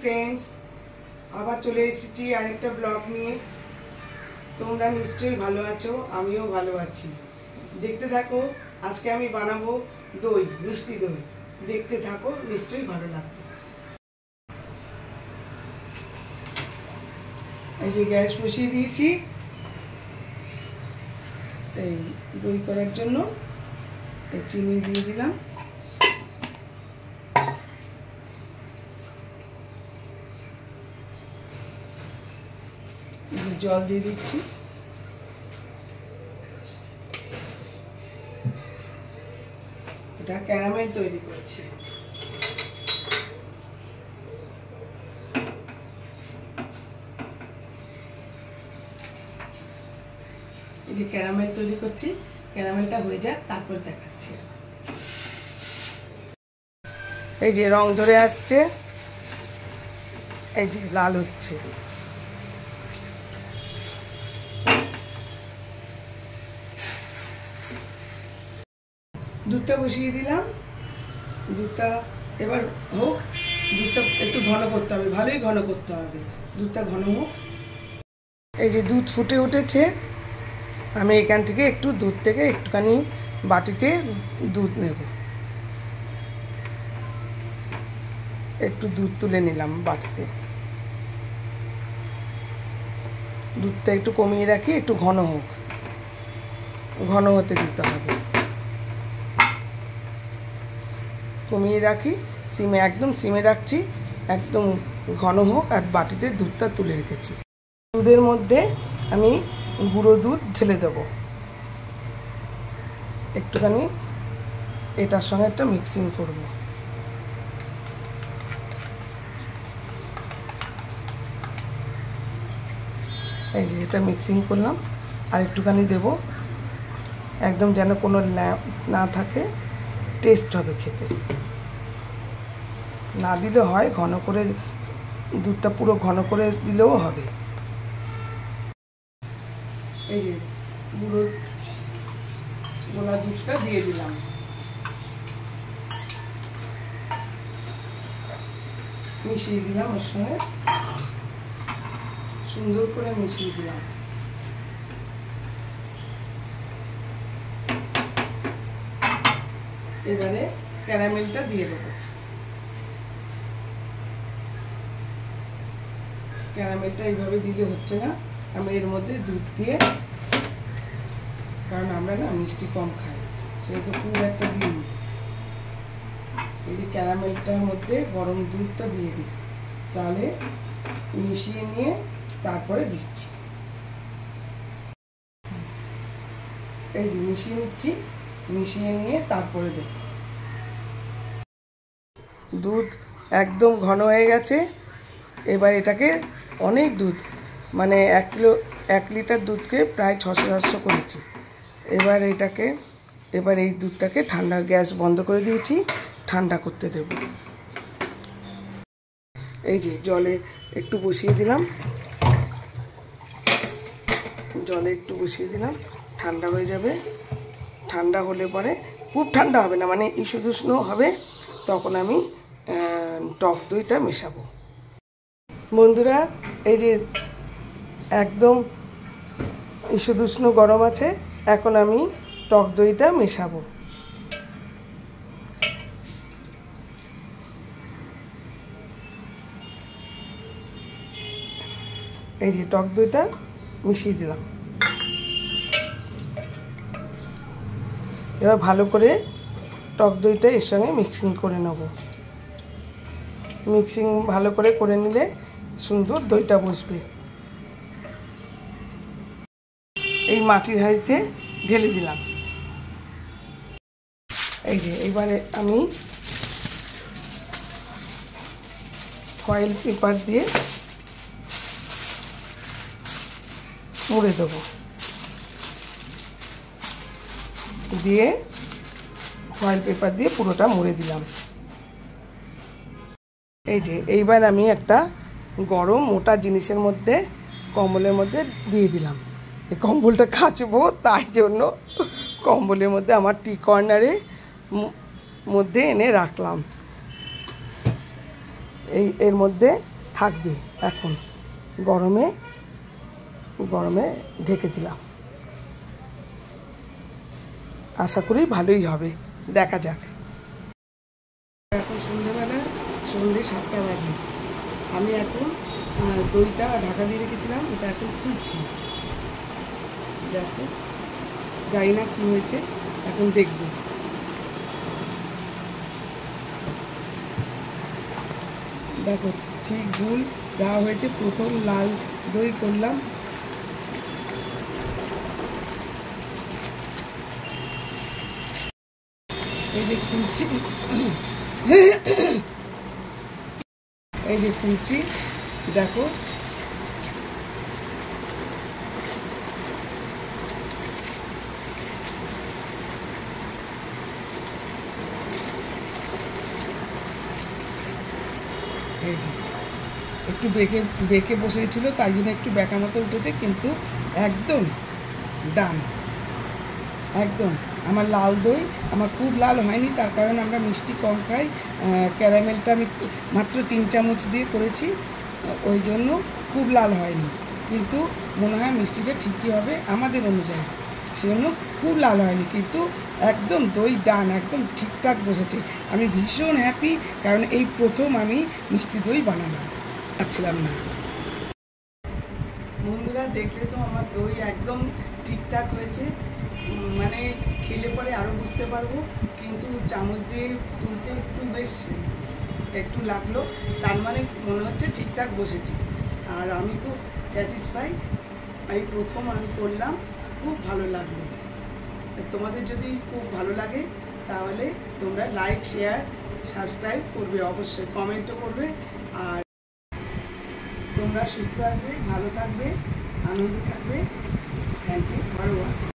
Friends আবার চলে এসেছি আরেকটা ব্লগ নিয়ে। তোমরা নিশ্চয়ই ভালো আছো, আমিও ভালো আছি। দেখতে থাকো, আজকে আমি বানাবো দই, মিষ্টি দই। দেখতে থাকো, নিশ্চয়ই ভালো লাগবে। এই যে গ্যাস বসিয়ে দিয়েছি এই দই করার জন্য। এই চিনি দিয়ে দিলাম, জল দিয়ে দিচ্ছি। এটা ক্যারামেল তৈরি করছি। এই যে ক্যারামেল তৈরি করছি, ক্যারামেলটা হয়ে যাক তারপর দেখাচ্ছি। এই যে রং ধরে আসছে, এই যে লাল হচ্ছে। দুধটা বসিয়ে দিলাম, দুধটা এবার হোক। দুধটা একটু ঘন করতে হবে, ভালোই ঘন করতে হবে, দুধটা ঘন হোক। এই যে দুধ ফুটে উঠেছে, আমি এখান থেকে একটু দুধ থেকে একটুখানি বাটিতে দুধ নেব। একটু দুধ তুলে নিলাম বাটিতে। দুধটা একটু কমিয়ে রাখি, একটু ঘন হোক, ঘন হতে দিতে হবে। কমিয়ে রাখি, সিমে, একদম সিমে রাখছি, একদম ঘন হোক। আর বাটিতে দুধটা তুলে রেখেছি। দুধের মধ্যে আমি গুঁড়ো দুধ ঢেলে দেবো একটুখানি, এটার সঙ্গে একটা মিক্সিং করব। এই যে এটা মিক্সিং করলাম, আর একটুখানি দেব, একদম যেন কোনো না থাকে, টেস্ট হবে খেতে। না দিলে হয়, ঘন করে দুধটা পুরো ঘন করে দিলেও হবে। এই যে গুঁড়ো গোলা দুধটা দিয়ে দিলাম। মিশিয়ে দিলাম ওর সঙ্গে, সুন্দর করে মিশিয়ে দিলাম। এবারে ক্যারামেলটা দিয়ে দেবো। ক্যারামেলটা এইভাবে দিলে হচ্ছে না, আমি এর মধ্যে দুধ দিয়ে, কারণ আমরা না মিষ্টি কম খাই, সেহেতু খুব একটা দিইনি। এই যে ক্যারামেলটার মধ্যে গরম দুধটা দিয়ে দিই, তাহলে মিশিয়ে নিয়ে তারপরে দিচ্ছি। এই যে মিশিয়ে নিচ্ছি, মিশিয়ে নিয়ে তারপরে দেব। দুধ একদম ঘন হয়ে গেছে। এবার এটাকে অনেক দুধ, মানে 1 লিটার দুধকে প্রায় 600-700 করেছি। এবার এই দুধটাকে ঠান্ডা, গ্যাস বন্ধ করে দিয়েছি, ঠান্ডা করতে দেব। এই যে জলে একটু বসিয়ে দিলাম, ঠান্ডা হয়ে যাবে। ঠান্ডা হলে পরে, খুব ঠান্ডা হবে না, মানে ঈষদুষ্ণ হবে, তখন আমি টক দইটা মেশাবো। বন্ধুরা, এই যে একদম ঈষদুষ্ণ গরম আছে, এখন আমি টক দইটা মেশাবো। এই যে টক দইটা মিশিয়ে দিলাম। এবার ভালো করে টক দইটা এর সঙ্গে মিক্সিং করে নেব। মিক্সিং ভালো করে নিলে সুন্দর দইটা বসবে। এই মাটির হাঁড়িতে ঢেলে দিলাম। এই যে এবারে আমি ফয়েল পেপার দিয়ে মুড়ে দেবো, দিয়ে ফয়েল পেপার দিয়ে পুরোটা মুড়ে দিলাম। এই যে এইবার আমি একটা গরম মোটা জিনিসের মধ্যে, কম্বলের মধ্যে দিয়ে দিলাম। এই কম্বলটা কাচবো, তাই জন্য কম্বলের মধ্যে আমার টি কর্নারে মধ্যে এনে রাখলাম। এর মধ্যে থাকবে। এখন গরমে ঢেকে দিলাম, আশা করি ভালোই হবে, দেখা যাক। এখন সন্ধ্যেবেলা, সন্ধ্যে 7টা বাজে। আমি এখন দইটা ঢাকা দিয়ে রেখেছিলাম, ওটা এখন খুলছি। দেখো, জানি না কী হয়েছে, এখন দেখব। দেখো ঠিক ভুল যা হয়েছে, প্রথম লাল দই করলাম, এই যে খুলছি, এই যে খুলছি, দেখো এই যে একটু বেঁকে বসেছিল, তাই জন্য একটু বেঁকা মতো উঠেছে, কিন্তু একদম ডান, একদম। আমার লাল দই আমার খুব লাল হয়নি, তার কারণ আমরা মিষ্টি কম খাই। ক্যারামেলটা আমি মাত্র 3 চামচ দিয়ে করেছি, ওই জন্য খুব লাল হয়নি, কিন্তু মনে হয় মিষ্টিটা ঠিকই হবে আমাদের অনুযায়ী, সেজন্য খুব লাল হয়নি, কিন্তু একদম দই ডান, একদম ঠিকঠাক বসেছে। আমি ভীষণ হ্যাপি, কারণ এই প্রথম আমি মিষ্টি দই বানালাম, পাচ্ছিলাম না। বন্ধুরা দেখলে তো আমার দই একদম ঠিকঠাক হয়েছে, মানে খেলে পরে আরও বুঝতে পারবো, কিন্তু চামচ দিয়ে তুলতে একটু লাগলো, তার মানে মনে হচ্ছে ঠিকঠাক বসেছে। আর আমি খুব স্যাটিসফাই, এই প্রথম আমি করলাম, খুব ভালো লাগলো। তোমাদের যদি খুব ভালো লাগে তাহলে তোমরা লাইক, শেয়ার, সাবস্ক্রাইব করবে, অবশ্যই কমেন্টও করবে। আর তোমরা সুস্থ থাকবে, ভালো থাকবে, আনন্দে থাকবে। Thank you for watching.